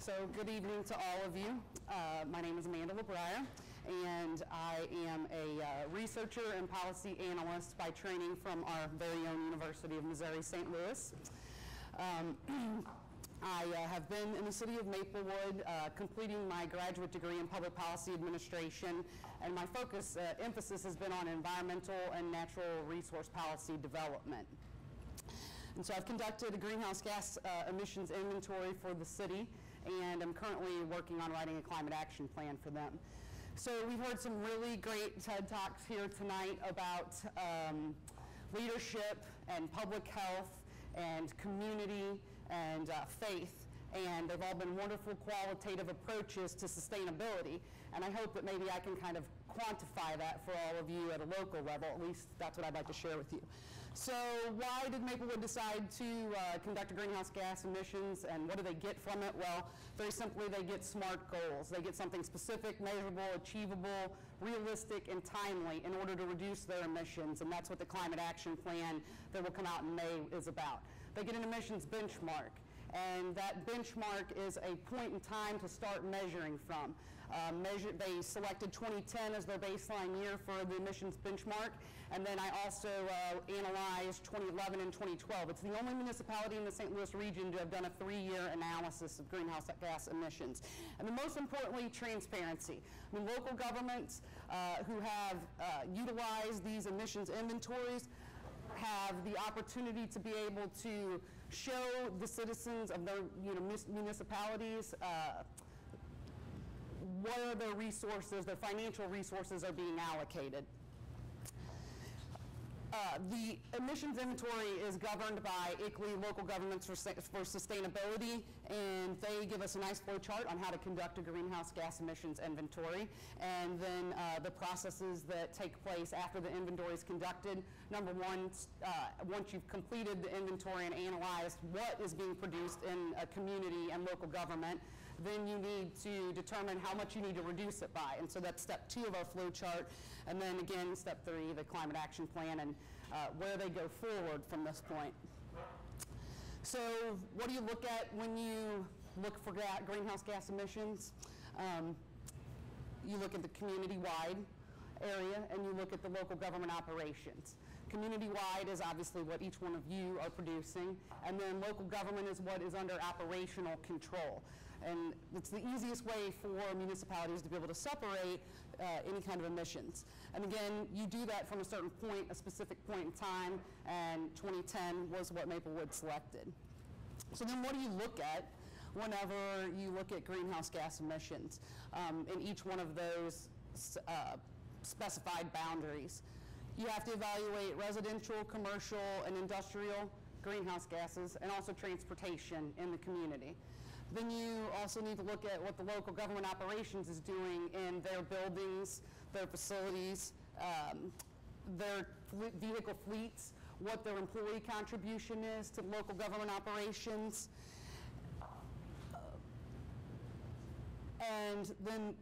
So good evening to all of you. My name is Amanda Labrier, and I am a researcher and policy analyst by training from our very own University of Missouri, St. Louis. I have been in the City of Maplewood completing my graduate degree in public policy administration, and my emphasis has been on environmental and natural resource policy development. And so I've conducted a greenhouse gas emissions inventory for the city, and I'm currently working on writing a climate action plan for them. So we've heard some really great TED Talks here tonight about leadership and public health and community and faith, and they've all been wonderful qualitative approaches to sustainability, and I hope that maybe I can kind of quantify that for all of you at a local level. At least that's what I'd like to share with you. So why did Maplewood decide to conduct a greenhouse gas emissions, and what do they get from it? Well, very simply, they get SMART goals. They get something specific, measurable, achievable, realistic, and timely in order to reduce their emissions, and that's what the climate action plan that will come out in May is about. They get an emissions benchmark, and that benchmark is a point in time to start measuring from. They selected 2010 as their baseline year for the emissions benchmark, and then I also analyzed 2011 and 2012. It's the only municipality in the St. Louis region to have done a 3-year analysis of greenhouse gas emissions. And then most importantly, transparency. I mean, local governments who have utilized these emissions inventories have the opportunity to be able to show the citizens of their municipalities where their resources, their financial resources are being allocated. The emissions inventory is governed by ICLEI, Local Governments for Sustainability, and they give us a nice flow chart on how to conduct a greenhouse gas emissions inventory, and then the processes that take place after the inventory is conducted. Number one, once you've completed the inventory and analyzed what is being produced in a community and local government, then you need to determine how much you need to reduce it by. And so that's step 2 of our flow chart. And then again, step 3, the climate action plan, and where they go forward from this point. So what do you look at when you look for greenhouse gas emissions? You look at the community-wide area, and you look at the local government operations. Community-wide is obviously what each one of you are producing, and then local government is what is under operational control. And it's the easiest way for municipalities to be able to separate any kind of emissions. And again, you do that from a certain point, a specific point in time, and 2010 was what Maplewood selected. So then what do you look at whenever you look at greenhouse gas emissions in each one of those specified boundaries? You have to evaluate residential, commercial, and industrial greenhouse gases, and also transportation in the community. Then you also need to look at what the local government operations is doing in their buildings, their facilities, their vehicle fleets, what their employee contribution is to local government operations. And then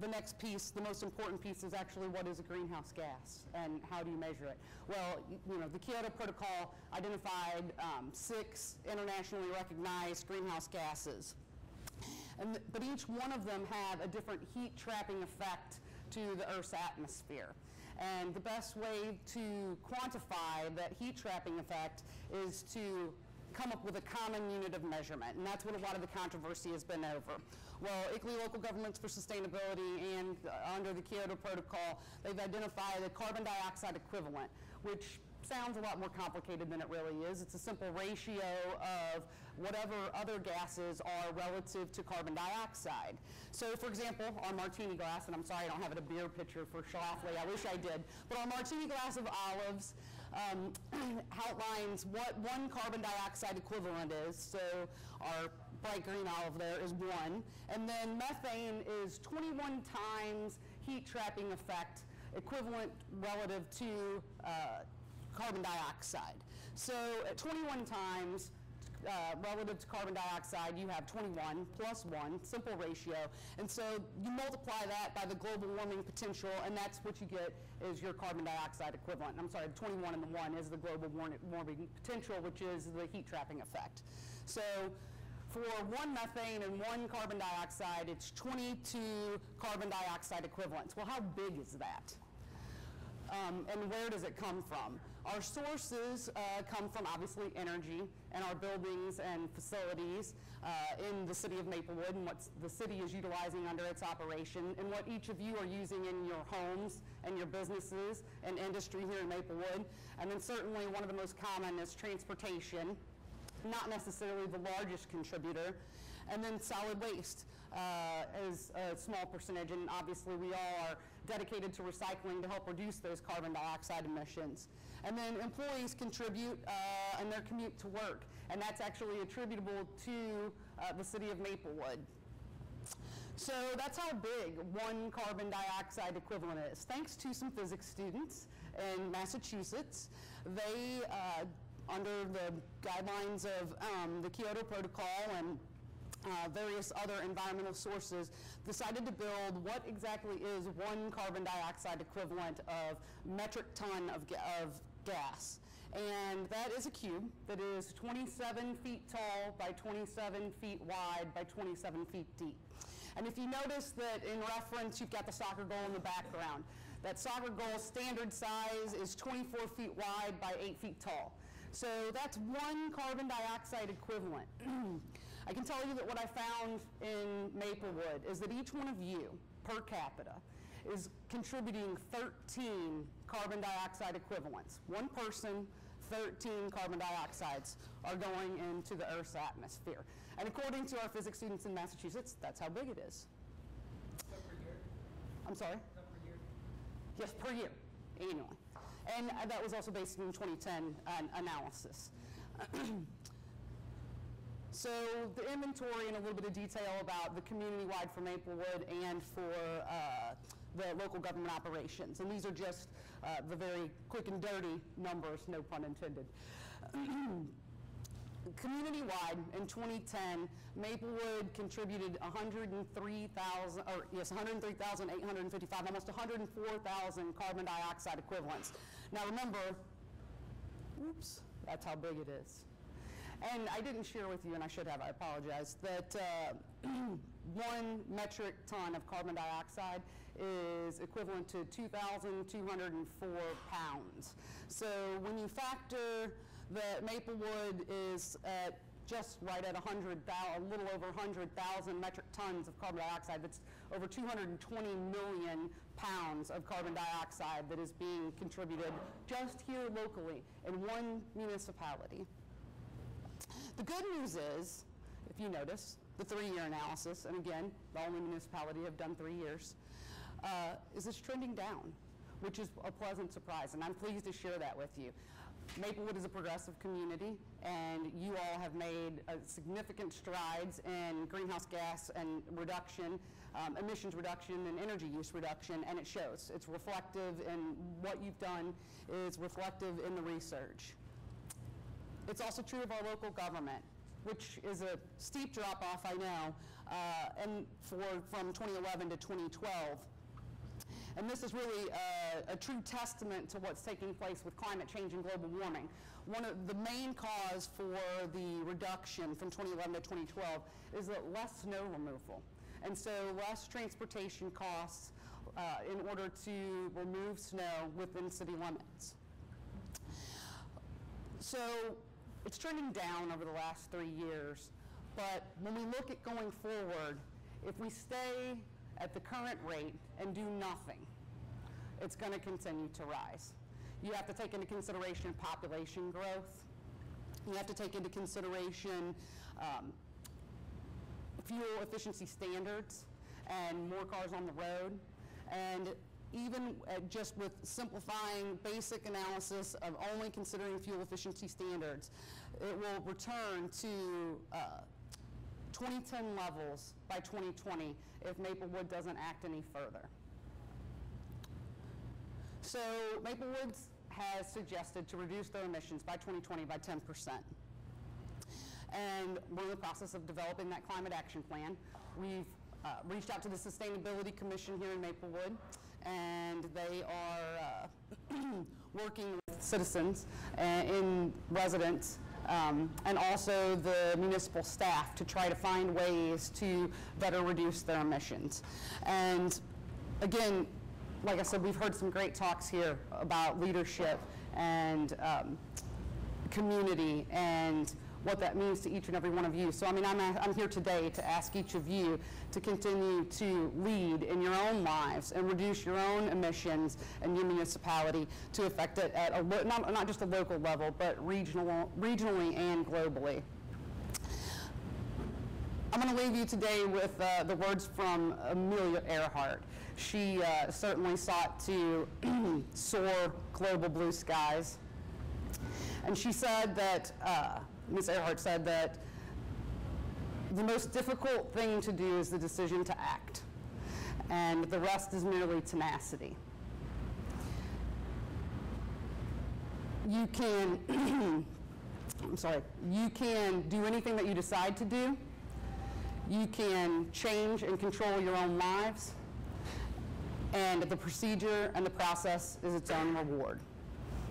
the next piece, the most important piece, is actually what is a greenhouse gas and how do you measure it? Well, the Kyoto Protocol identified 6 internationally recognized greenhouse gases, but each one of them have a different heat trapping effect to the Earth's atmosphere. And the best way to quantify that heat trapping effect is to come up with a common unit of measurement, and that's what a lot of the controversy has been over. Well, ICLEI, Local Governments for Sustainability, and under the Kyoto Protocol, they've identified a carbon dioxide equivalent, which sounds a lot more complicated than it really is. It's a simple ratio of whatever other gases are relative to carbon dioxide. So for example, our martini glass, and I'm sorry I don't have it a beer pitcher for Schlafly, I wish I did, but our martini glass of olives outlines what 1 carbon dioxide equivalent is. So our bright green olive there is 1. And then methane is 21 times heat trapping effect equivalent relative to carbon dioxide. So at 21 times relative to carbon dioxide, you have 21 plus 1, simple ratio. And so you multiply that by the global warming potential, and that's what you get is your carbon dioxide equivalent. I'm sorry, 21 and the 1 is the global warming potential, which is the heat trapping effect. So For 1 methane and 1 carbon dioxide, it's 22 carbon dioxide equivalents. Well, how big is that? And where does it come from? Our sources come from, obviously, energy and our buildings and facilities in the City of Maplewood and what the city is utilizing under its operation and what each of you are using in your homes and your businesses and industry here in Maplewood. And then certainly one of the most common is transportation, not necessarily the largest contributor. And then solid waste is a small percentage, and obviously we all are dedicated to recycling to help reduce those carbon dioxide emissions. And then employees contribute in their commute to work, and that's actually attributable to the City of Maplewood. So that's how big 1 carbon dioxide equivalent is. Thanks to some physics students in Massachusetts, they, under the guidelines of the Kyoto Protocol and various other environmental sources, decided to build what exactly is 1 carbon dioxide equivalent of metric ton of gas. And that is a cube that is 27 feet tall by 27 feet wide by 27 feet deep. And if you notice that in reference, you've got the soccer goal in the background. That soccer goal standard size is 24 feet wide by 8 feet tall. So that's 1 carbon dioxide equivalent. I can tell you that what I found in Maplewood is that each one of you, per capita, is contributing 13 carbon dioxide equivalents. 1 person, 13 carbon dioxides are going into the Earth's atmosphere. And according to our physics students in Massachusetts, that's how big it is. Is that per year? I'm sorry? Is that per year? Yes, per year, annually. And that was also based in 2010 analysis. So the inventory and a little bit of detail about the community-wide for Maplewood and for the local government operations. And these are just the very quick and dirty numbers, no pun intended. Community-wide in 2010, Maplewood contributed 103,855, almost 104,000 carbon dioxide equivalents. Now remember, oops, that's how big it is. And I didn't share with you, and I should have, I apologize, that 1 metric ton of carbon dioxide is equivalent to 2,204 pounds. So when you factor that Maplewood is at just right at a little over 100,000 metric tons of carbon dioxide, that's over 220 million pounds of carbon dioxide that is being contributed just here locally in 1 municipality. The good news is, if you notice, the 3-year analysis, and again, the only municipality have done 3 years, is it's trending down, which is a pleasant surprise, and I'm pleased to share that with you. Maplewood is a progressive community, and you all have made significant strides in greenhouse gas and reduction, emissions reduction, and energy use reduction, and it shows. It's reflective in what you've done, is reflective in the research. It's also true of our local government, which is a steep drop-off, I know, and from 2011 to 2012. And this is really a true testament to what's taking place with climate change and global warming. One of the main cause for the reduction from 2011 to 2012 is that less snow removal. And so less transportation costs in order to remove snow within city limits. So it's trending down over the last 3 years, but when we look at going forward, if we stay at the current rate and do nothing, it's going to continue to rise. You have to take into consideration population growth. You have to take into consideration fuel efficiency standards and more cars on the road. And even just with simplifying basic analysis of only considering fuel efficiency standards, it will return to 2010 levels by 2020 if Maplewood doesn't act any further. So Maplewood has suggested to reduce their emissions by 2020 by 10%. And we're in the process of developing that climate action plan. We've reached out to the Sustainability Commission here in Maplewood, and they are working with citizens and residents and also the municipal staff to try to find ways to better reduce their emissions. And again, like I said, we've heard some great talks here about leadership and community and what that means to each and every one of you. So I mean, I'm here today to ask each of you to continue to lead in your own lives and reduce your own emissions in your municipality to affect it at a not just a local level, but regionally and globally. I'm going to leave you today with the words from Amelia Earhart. She certainly sought to soar global blue skies. And she said that, Ms. Earhart said that the most difficult thing to do is the decision to act, and the rest is merely tenacity. You can, you can do anything that you decide to do. You can change and control your own lives, and the procedure and the process is its own reward.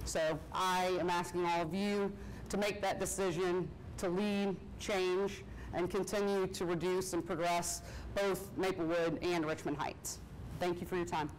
So I am asking all of you to make that decision to lead, change, and continue to reduce and progress both Maplewood and Richmond Heights. Thank you for your time.